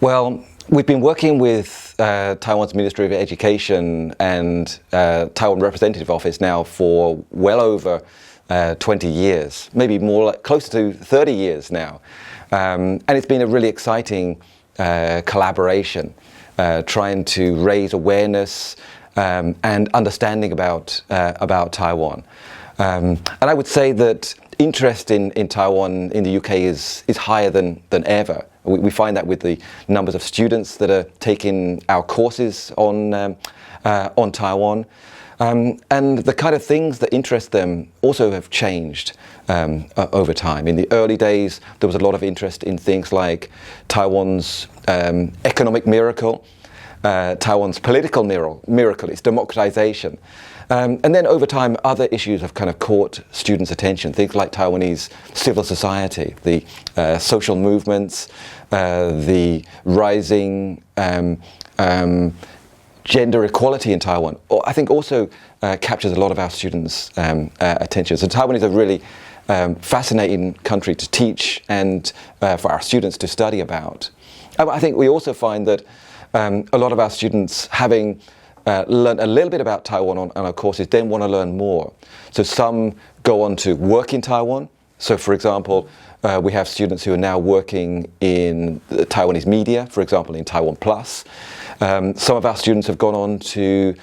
Well, we've been working with Taiwan's Ministry of Education and Taiwan Representative Office now for well over 20 years, maybe more like close to 30 years now. And it's been a really exciting collaboration, trying to raise awareness and understanding about Taiwan. And I would say that interest in Taiwan in the UK is higher than ever. We find that with the numbers of students that are taking our courses on Taiwan. And the kind of things that interest them also have changed over time. In the early days, there was a lot of interest in things like Taiwan's economic miracle, Taiwan's political miracle, its democratization. And then over time, other issues have kind of caught students' attention, things like Taiwanese civil society, the social movements, the rising gender equality in Taiwan, I think also captures a lot of our students' attention. So Taiwan is a really fascinating country to teach and for our students to study about. I think we also find that a lot of our students, having learned a little bit about Taiwan on our courses, then want to learn more. So some go on to work in Taiwan. So for example, we have students who are now working in the Taiwanese media, for example, in Taiwan Plus. Some of our students have gone on to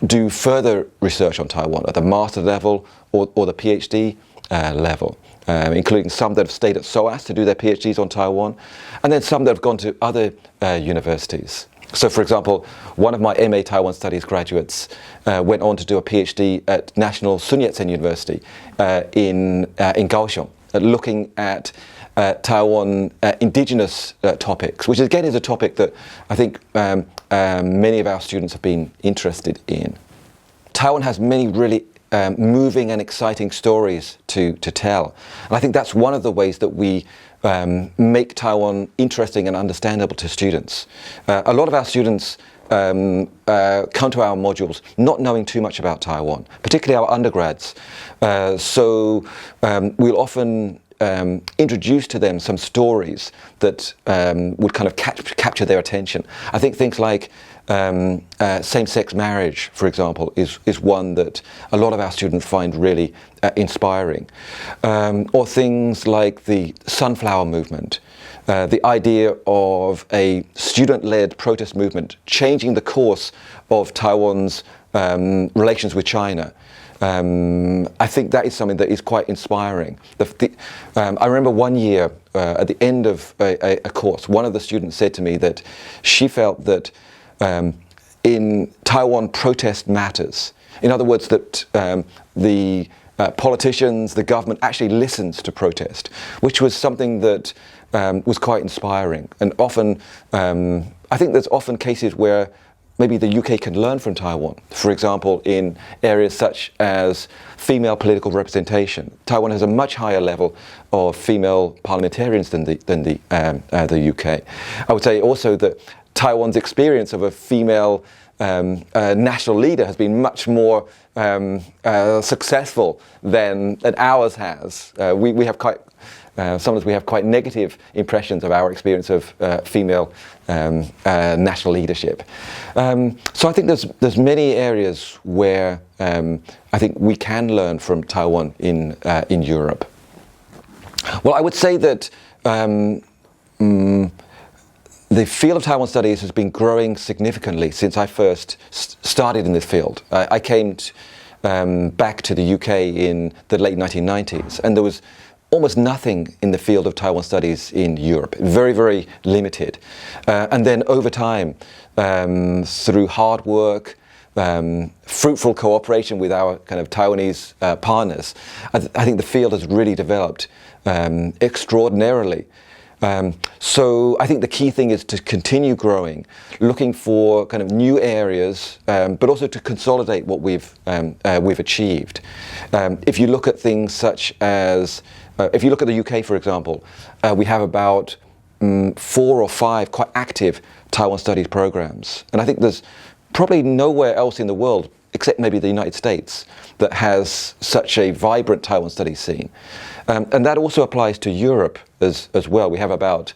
do further research on Taiwan at the master level or the PhD level, including some that have stayed at SOAS to do their PhDs on Taiwan, and then some that have gone to other universities. So for example, one of my MA Taiwan Studies graduates went on to do a PhD at National Sun Yat-sen University in Kaohsiung, looking at Taiwan indigenous topics, which again is a topic that I think many of our students have been interested in. Taiwan has many really moving and exciting stories to tell. And I think that's one of the ways that we make Taiwan interesting and understandable to students. A lot of our students come to our modules not knowing too much about Taiwan, particularly our undergrads. So we'll often introduce to them some stories that would kind of capture their attention. I think things like same-sex marriage, for example, is one that a lot of our students find really inspiring. Or things like the sunflower movement, the idea of a student-led protest movement changing the course of Taiwan's relations with China. I think that is something that is quite inspiring. I remember one year at the end of a course, one of the students said to me that she felt that in Taiwan, protest matters. In other words, that the politicians, the government actually listens to protest, which was something that was quite inspiring. And often, I think there's often cases where maybe the UK can learn from Taiwan. For example, in areas such as female political representation. Taiwan has a much higher level of female parliamentarians than the UK. I would say also that Taiwan's experience of a female national leader has been much more successful than ours has. We have quite sometimes we have quite negative impressions of our experience of female national leadership. So I think there's many areas where I think we can learn from Taiwan in Europe. Well, I would say that the field of Taiwan studies has been growing significantly since I first started in this field. I came back to the UK in the late 1990s, and there was almost nothing in the field of Taiwan studies in Europe, very, very limited. And then over time, through hard work, fruitful cooperation with our kind of Taiwanese partners, I think the field has really developed extraordinarily. So I think the key thing is to continue growing, looking for kind of new areas, but also to consolidate what we've achieved. If you look at things such as, if you look at the UK, for example, we have about 4 or 5 quite active Taiwan studies programs. And I think there's probably nowhere else in the world, except maybe the United States, that has such a vibrant Taiwan studies scene. And that also applies to Europe as well. We have about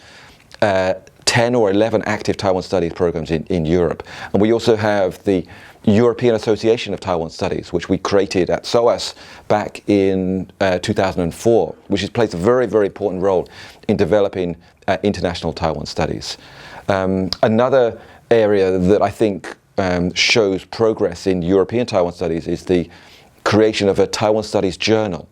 10 10 or 11 active Taiwan Studies programs in Europe. And we also have the European Association of Taiwan Studies, which we created at SOAS back in 2004, which has played a very, very important role in developing international Taiwan studies. Another area that I think shows progress in European Taiwan studies is the creation of a Taiwan Studies journal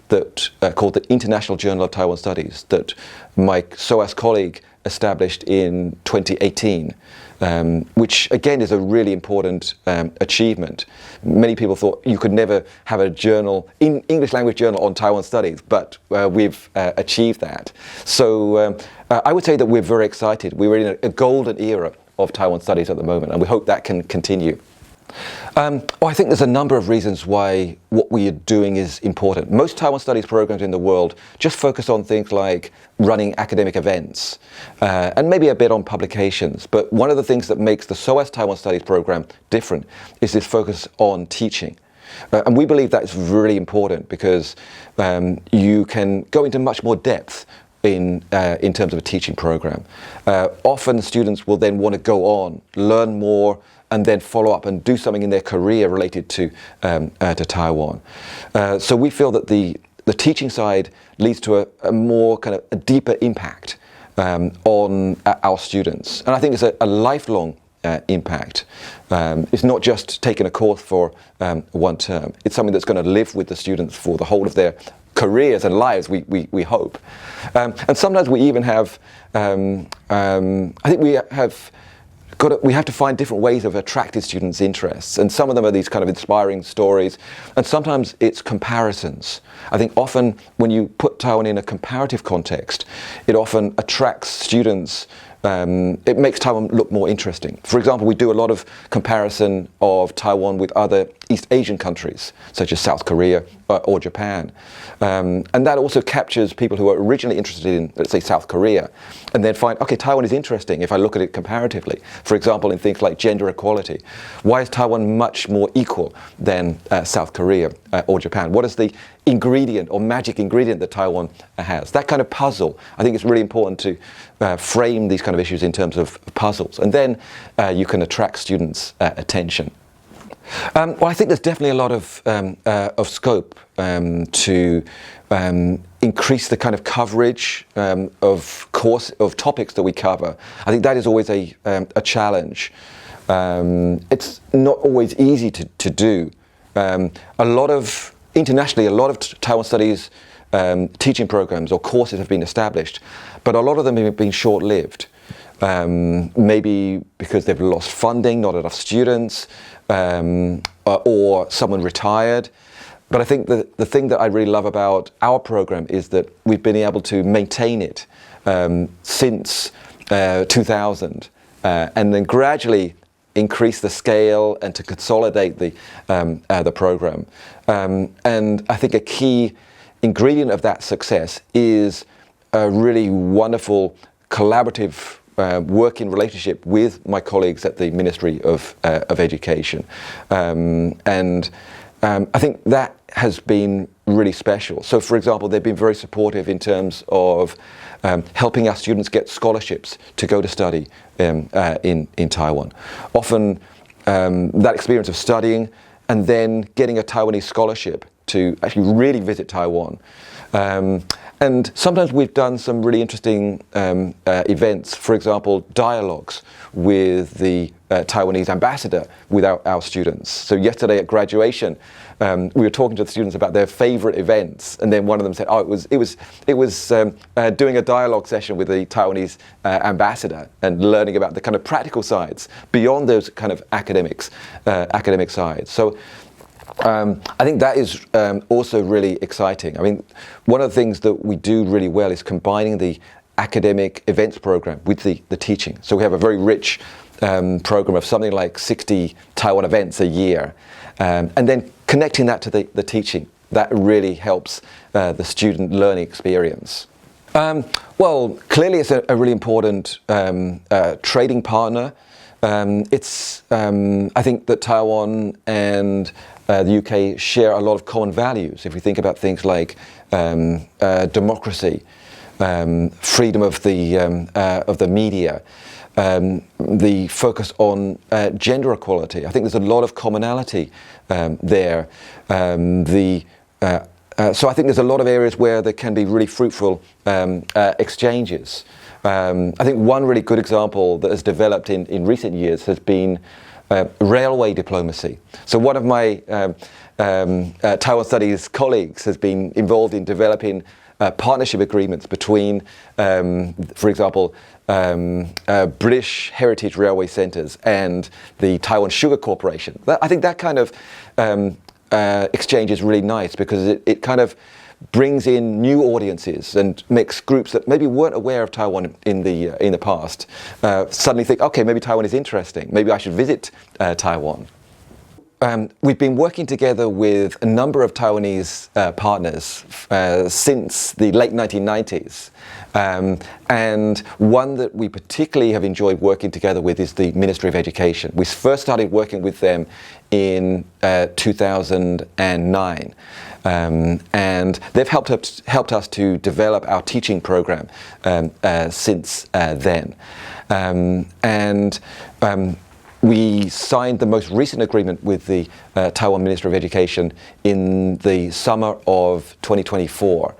that called the International Journal of Taiwan Studies that my SOAS colleague established in 2018, which again is a really important achievement. Many people thought you could never have a journal, English language journal on Taiwan studies, but we've achieved that. So I would say that we're very excited. We're in a golden era of Taiwan studies at the moment, and we hope that can continue. I think there's a number of reasons why what we are doing is important. Most Taiwan Studies programs in the world just focus on things like running academic events and maybe a bit on publications. But one of the things that makes the SOAS Taiwan Studies program different is this focus on teaching. And we believe that is really important because you can go into much more depth in terms of a teaching program. Often students will then want to go on, learn more, and then follow up and do something in their career related to Taiwan. So we feel that the teaching side leads to a more kind of a deeper impact on our students. And I think it's a lifelong impact. It's not just taking a course for one term. It's something that's going to live with the students for the whole of their careers and lives, we hope. And sometimes we even have, I think we have to find different ways of attracting students' interests, and some of them are these kind of inspiring stories, and sometimes it's comparisons. I think often when you put Taiwan in a comparative context, it often attracts students. It makes Taiwan look more interesting. For example, we do a lot of comparison of Taiwan with other East Asian countries, such as South Korea or Japan. And that also captures people who are originally interested in, let's say, South Korea, and then find, okay, Taiwan is interesting if I look at it comparatively. For example, in things like gender equality. Why is Taiwan much more equal than South Korea or Japan? What is the ingredient or magic ingredient that Taiwan has? That kind of puzzle. I think it's really important to frame these kind of issues in terms of puzzles, and then you can attract students' attention. Well, I think there's definitely a lot of scope to increase the kind of coverage of topics that we cover. I think that is always a challenge. It's not always easy to do. Internationally, a lot of Taiwan Studies teaching programs or courses have been established, but a lot of them have been short-lived. Maybe because they've lost funding, not enough students, or someone retired. But I think the thing that I really love about our program is that we've been able to maintain it since 2000, and then gradually increase the scale and to consolidate the program. And I think a key ingredient of that success is a really wonderful collaborative working relationship with my colleagues at the Ministry of Education. And I think that has been really special. So, for example, they've been very supportive in terms of helping our students get scholarships to go to study in Taiwan. Often that experience of studying and then getting a Taiwanese scholarship to actually really visit Taiwan. And sometimes we've done some really interesting events, for example, dialogues with the Taiwanese ambassador with our students. So yesterday at graduation, we were talking to the students about their favorite events, and then one of them said, "Oh, it was doing a dialogue session with the Taiwanese ambassador and learning about the kind of practical sides beyond those kind of academic sides." So I think that is also really exciting. I mean, one of the things that we do really well is combining the academic events program with the teaching. So we have a very rich program of something like 60 Taiwan events a year, and then connecting that to the teaching. That really helps the student learning experience. Well, clearly it's a really important trading partner. I think that Taiwan and the UK share a lot of common values. If we think about things like democracy, freedom of the media, the focus on gender equality. I think there's a lot of commonality there. So I think there's a lot of areas where there can be really fruitful exchanges. I think one really good example that has developed in recent years has been railway diplomacy. So one of my Taiwan Studies colleagues has been involved in developing partnership agreements between, for example, British Heritage Railway Centres and the Taiwan Sugar Corporation. I think that kind of exchange is really nice because it kind of brings in new audiences and makes groups that maybe weren't aware of Taiwan in the past suddenly think, okay, maybe Taiwan is interesting. Maybe I should visit Taiwan. We've been working together with a number of Taiwanese partners since the late 1990s. And one that we particularly have enjoyed working together with is the Ministry of Education. We first started working with them in 2009. And they've helped us to develop our teaching program since then. We signed the most recent agreement with the Taiwan Ministry of Education in the summer of 2024.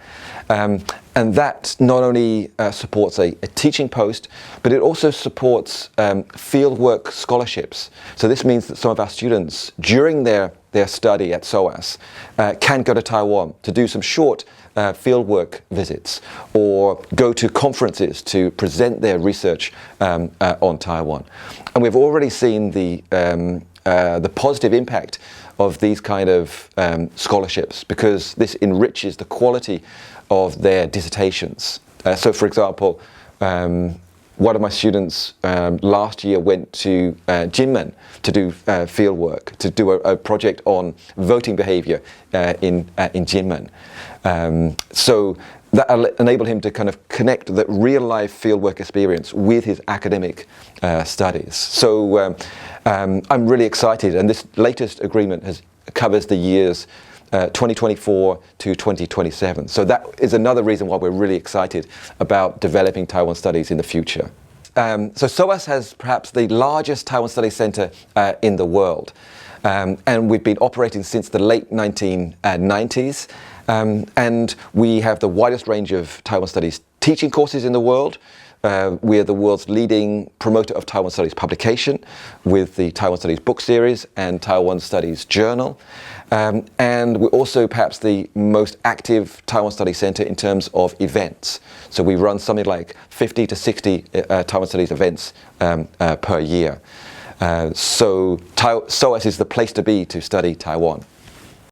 And that not only supports a teaching post, but it also supports fieldwork scholarships. So this means that some of our students, during their study at SOAS, can go to Taiwan to do some short fieldwork visits or go to conferences to present their research on Taiwan. And we've already seen the positive impact of these kind of scholarships because this enriches the quality of their dissertations. So for example, one of my students last year went to Jinmen to do field work, to do a project on voting behavior in Jinmen. So that enabled him to kind of connect that real-life fieldwork experience with his academic studies. So I'm really excited, and this latest agreement covers the years 2024 to 2027. So that is another reason why we're really excited about developing Taiwan Studies in the future. So SOAS has perhaps the largest Taiwan Studies Center in the world. And we've been operating since the late 1990s. And we have the widest range of Taiwan Studies teaching courses in the world. We are the world's leading promoter of Taiwan Studies publication with the Taiwan Studies book series and Taiwan Studies journal. And we're also perhaps the most active Taiwan Studies Center in terms of events. So we run something like 50 to 60 Taiwan Studies events per year. So SOAS is the place to be to study Taiwan.